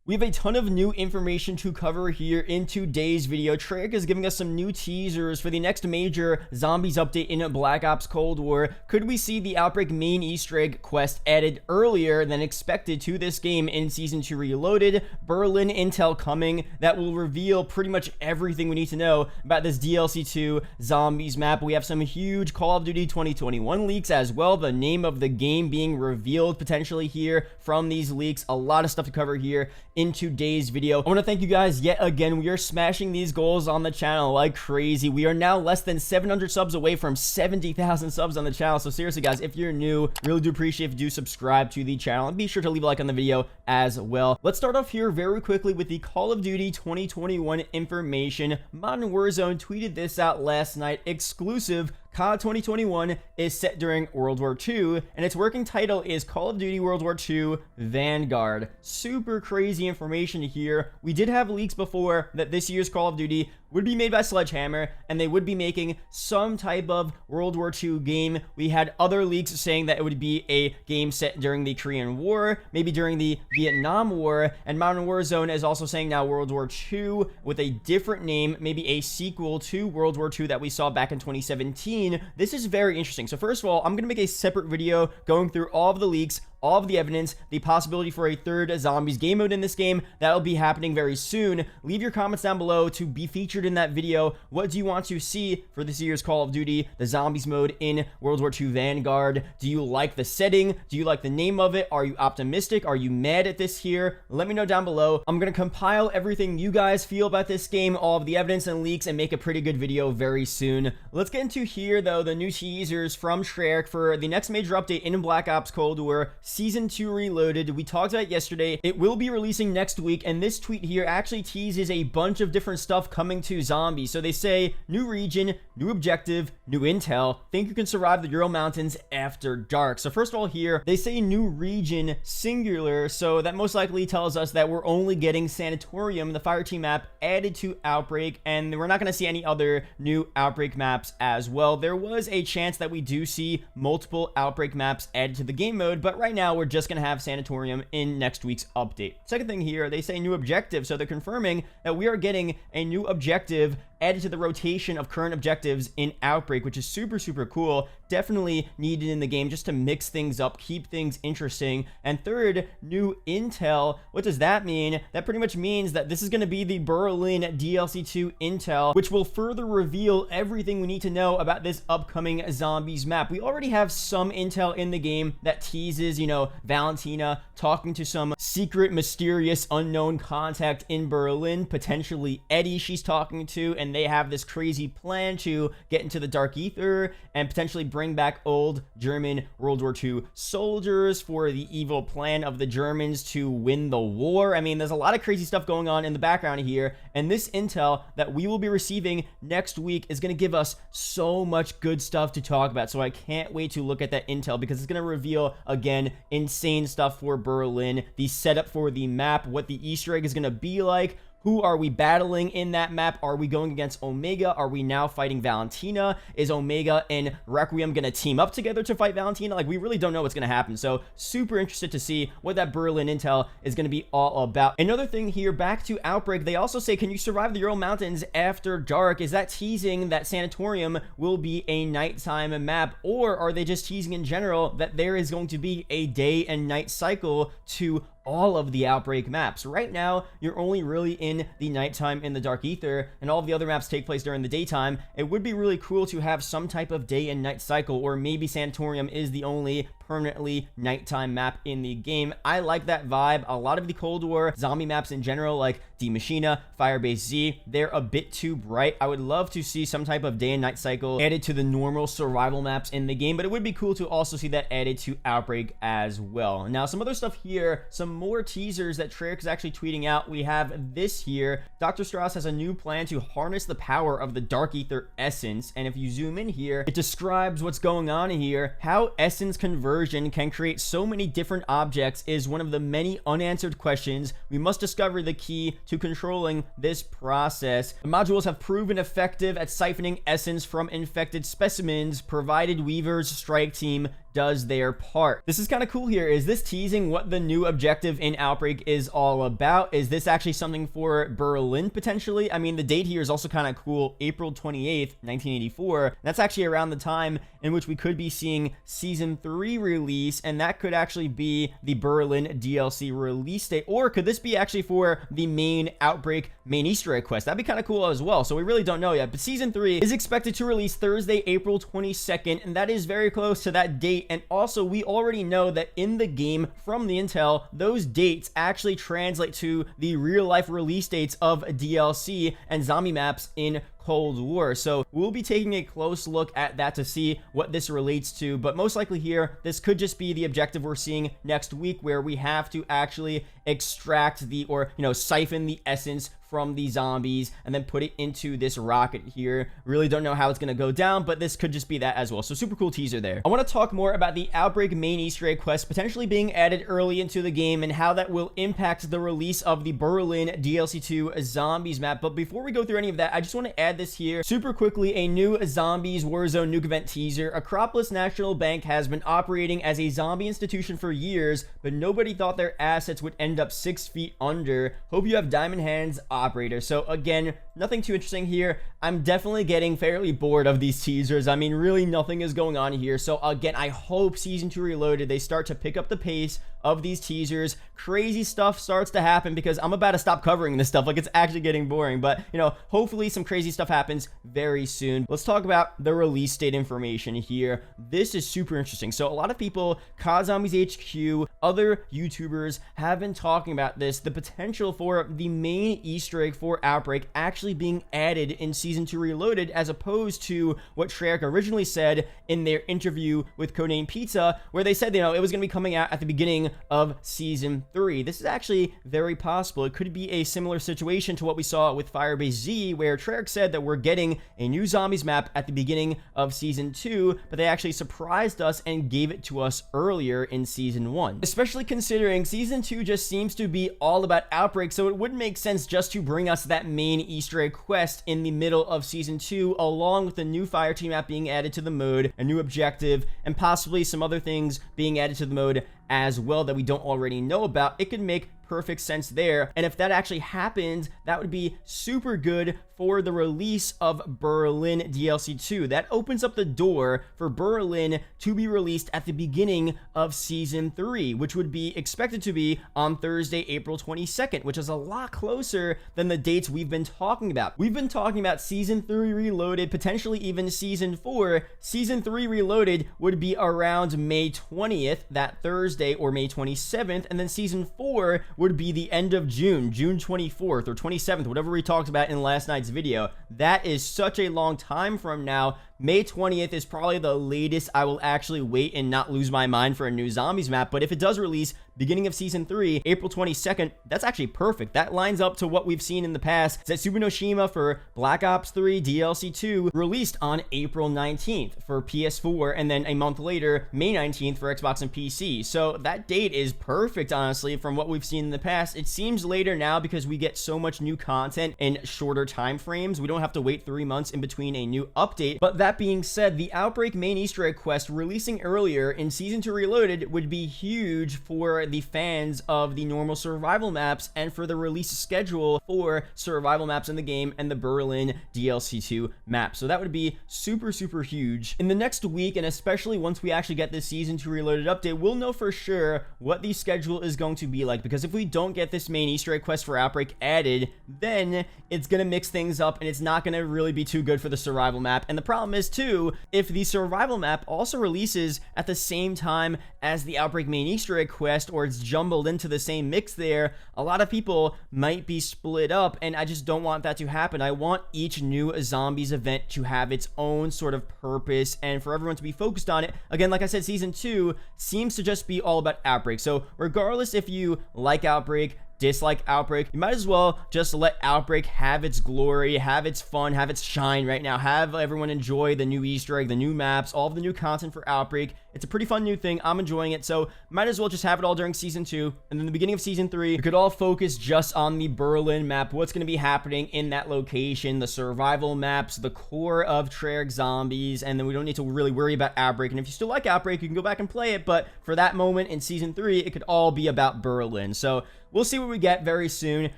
We have a ton of new information to cover here in today's video. Treyarch is giving us some new teasers for the next major zombies update in Black Ops Cold War. Could we see the Outbreak main Easter egg quest added earlier than expected to this game in Season 2 Reloaded? Berlin intel coming that will reveal pretty much everything we need to know about this DLC 2 zombies map. We have some huge Call of Duty 2021 leaks as well. The name of the game being revealed potentially here from these leaks. A lot of stuff to cover here in today's video. I want to thank you guys yet again. We are smashing these goals on the channel like crazy. We are now less than 700 subs away from 70,000 subs on the channel. So seriously guys, if you're new, really do appreciate if you do subscribe to the channel and be sure to leave a like on the video as well. Let's start off here very quickly with the Call of Duty 2021 information. Modern Warzone tweeted this out last night. Exclusive: COD 2021 is set during World War II, and its working title is Call of Duty World War II Vanguard. Super crazy information here. We did have leaks before that this year's Call of Duty would be made by Sledgehammer, and they would be making some type of World War II game. We had other leaks saying that it would be a game set during the Korean War, maybe during the Vietnam War, and Modern Warzone is also saying now World War II with a different name, maybe a sequel to World War II that we saw back in 2017. This is very interesting. So first of all, I'm going to make a separate video going through all of the leaks, all of the evidence, the possibility for a third zombies game mode in this game. That'll be happening very soon. Leave your comments down below to be featured in that video. What do you want to see for this year's Call of Duty, the zombies mode in World War II Vanguard? Do you like the setting? Do you like the name of it? Are you optimistic? Are you mad at this here? Let me know down below. I'm going to compile everything you guys feel about this game, all of the evidence and leaks, and make a pretty good video very soon. Let's get into here though the new teasers from Treyarch for the next major update in Black Ops Cold War Season 2 Reloaded. We talked about it yesterday. It will be releasing next week, and this tweet here actually teases a bunch of different stuff coming to zombies. So they say new region, new objective, new intel, think you can survive the Ural Mountains after dark. So first of all here, they say new region singular, so that most likely tells us that we're only getting Sanatorium, the Fireteam map, added to Outbreak, and we're not going to see any other new Outbreak maps as well. There was a chance that we do see multiple Outbreak maps added to the game mode, but right now we're just going to have Sanatorium in next week's update. Second thing here, they say new objective, so they're confirming that we are getting a new objective added to the rotation of current objectives in Outbreak, which is super cool. Definitely needed in the game just to mix things up, keep things interesting. And third, new intel. What does that mean? That pretty much means that this is going to be the Berlin DLC 2 intel, which will further reveal everything we need to know about this upcoming zombies map. We already have some intel in the game that teases, you know, Valentina talking to some secret, mysterious, unknown contact in Berlin, potentially Eddie she's talking to, and they have this crazy plan to get into the dark ether and potentially bring back old German World War II soldiers for the evil plan of the Germans to win the war. I mean, there's a lot of crazy stuff going on in the background here, and this intel that we will be receiving next week is going to give us so much good stuff to talk about. So I can't wait to look at that intel because it's going to reveal, again, insane stuff for Berlin, the setup for the map, what the Easter egg is going to be like. Who are we battling in that map? Are we going against Omega? Are we now fighting Valentina? Is Omega and Requiem going to team up together to fight Valentina? Like, we really don't know what's going to happen. So super interested to see what that Berlin intel is going to be all about. Another thing here, back to Outbreak, they also say, can you survive the Ural Mountains after dark? Is that teasing that Sanatorium will be a nighttime map? Or are they just teasing in general that there is going to be a day and night cycle to all of the Outbreak maps? Right now, you're only really in the nighttime in the dark ether, and all of the other maps take place during the daytime. It would be really cool to have some type of day and night cycle, or maybe Sanatorium is the only permanently nighttime map in the game. I like that vibe. A lot of the Cold War zombie maps in general, like Die Machina, Firebase Z, they're a bit too bright. I would love to see some type of day and night cycle added to the normal survival maps in the game, but it would be cool to also see that added to Outbreak as well. Now, some other stuff here, some more teasers that Treyarch is actually tweeting out. We have this here. Dr. Strauss has a new plan to harness the power of the Dark Ether essence, and if you zoom in here, it describes what's going on here. How essence conversion can create so many different objects is one of the many unanswered questions. We must discover the key to controlling this process. The modules have proven effective at siphoning essence from infected specimens, provided Weaver's strike team does their part. This is kind of cool here. Is this teasing what the new objective in Outbreak is all about? Is this actually something for Berlin potentially? I mean, the date here is also kind of cool, April 28th, 1984. That's actually around the time in which we could be seeing Season 3 release, and that could actually be the Berlin DLC release date. Or could this be actually for the main Outbreak main Easter egg quest? That'd be kind of cool as well. So we really don't know yet, but Season 3 is expected to release Thursday, April 22nd, and that is very close to that date. And also, we already know that in the game from the intel, those dates actually translate to the real life release dates of DLC and zombie maps in Cold War. So we'll be taking a close look at that to see what this relates to, but most likely here, this could just be the objective we're seeing next week, where we have to actually extract the, or siphon the essence from the zombies and then put it into this rocket here. Really don't know how it's going to go down, but this could just be that as well. So super cool teaser there. I want to talk more about the Outbreak main Easter egg quest potentially being added early into the game and how that will impact the release of the Berlin DLC 2 Zombies map. But before we go through any of that, I just want to add this here super quickly. A new Zombies Warzone Nuke event teaser. Acropolis National Bank has been operating as a zombie institution for years, but nobody thought their assets would end up 6 feet under. Hope you have diamond hands, operator. So again, nothing too interesting here. I'm definitely getting fairly bored of these teasers. I mean, really nothing is going on here. So again, I hope Season 2 Reloaded, they start to pick up the pace of these teasers. Crazy stuff starts to happen, because I'm about to stop covering this stuff. Like, it's actually getting boring, but hopefully some crazy stuff happens very soon. Let's talk about the release date information here. This is super interesting. So a lot of people, COD Zombies HQ, other YouTubers have been talking about this, the potential for the main Easter egg for Outbreak actually being added in Season 2 Reloaded, as opposed to what Treyarch originally said in their interview with Codename Pizza, where they said, it was going to be coming out at the beginning of Season 3. This is actually very possible. It could be a similar situation to what we saw with Firebase Z, where Treyarch said that we're getting a new zombies map at the beginning of Season 2, but they actually surprised us and gave it to us earlier in Season 1. Especially considering Season 2 just seems to be all about Outbreak, so it wouldn't make sense just to bring us that main Easter egg quest in the middle of Season 2, along with the new fire team map being added to the mode, a new objective, and possibly some other things being added to the mode as well that we don't already know about. It could make perfect sense there. And if that actually happens, that would be super good for the release of Berlin DLC 2. That opens up the door for Berlin to be released at the beginning of Season 3, which would be expected to be on Thursday, April 22nd, which is a lot closer than the dates we've been talking about. We've been talking about Season 3 Reloaded, potentially even Season 4. Season 3 Reloaded would be around May 20th, that Thursday, or May 27th, and then Season 4 would be the end of June 24th or 27th, whatever we talked about in last night's video. That is such a long time from now. May 20th is probably the latest I will actually wait and not lose my mind for a new zombies map. But if it does release beginning of Season 3, April 22nd, that's actually perfect. That lines up to what we've seen in the past. Zetsubo no Shima for Black Ops 3 DLC 2 released on April 19th for PS4, and then a month later, May 19th for Xbox and PC. So that date is perfect, honestly, from what we've seen in the past. It seems later now because we get so much new content in shorter time frames. We don't have to wait 3 months in between a new update. But that being said, the Outbreak main Easter egg quest releasing earlier in Season 2 Reloaded would be huge for the fans of the normal survival maps and for the release schedule for survival maps in the game and the Berlin DLC 2 map. So that would be super, super huge. In the next week, and especially once we actually get this Season 2 Reloaded update, we'll know for sure what the schedule is going to be like, because if we don't get this main Easter egg quest for Outbreak added, then it's going to mix things up and it's not going to really be too good for the survival map. And the problem is too, if the survival map also releases at the same time as the Outbreak main Easter egg quest, or it's jumbled into the same mix there, a lot of people might be split up, and I just don't want that to happen. I want each new zombies event to have its own sort of purpose and for everyone to be focused on it. Again, like I said, Season 2 seems to just be all about Outbreak. So regardless if you like Outbreak, dislike Outbreak, you might as well just let Outbreak have its glory, have its fun, have its shine right now. Have everyone enjoy the new Easter egg, the new maps, all of the new content for Outbreak, It's a pretty fun new thing. I'm enjoying it, so might as well just have it all during season 2, and then the beginning of season 3, we could all focus just on the Berlin map, what's going to be happening in that location, the survival maps, the core of Treyarch Zombies, and then we don't need to really worry about Outbreak. And if you still like Outbreak, you can go back and play it, but for that moment in season 3, it could all be about Berlin. So we'll see what we get very soon.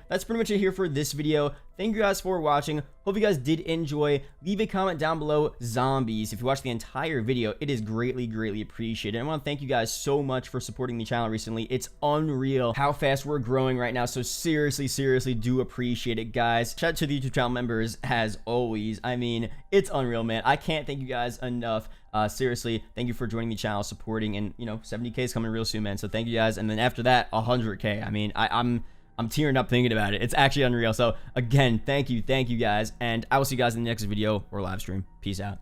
That's pretty much it here for this video. Thank you guys for watching. Hope you guys did enjoy. Leave a comment down below, zombies. If you watched the entire video, it is greatly appreciated. I want to thank you guys so much for supporting the channel recently. It's unreal how fast we're growing right now, so seriously do appreciate it, guys. Shout out to the YouTube channel members as always. I mean, it's unreal, man. I can't thank you guys enough. Seriously, thank you for joining the channel, supporting, and 70K is coming real soon, man. So thank you guys. And then after that, 100K. I mean, I'm tearing up thinking about it. It's actually unreal. So again, thank you guys, and I will see you guys in the next video or live stream. Peace out.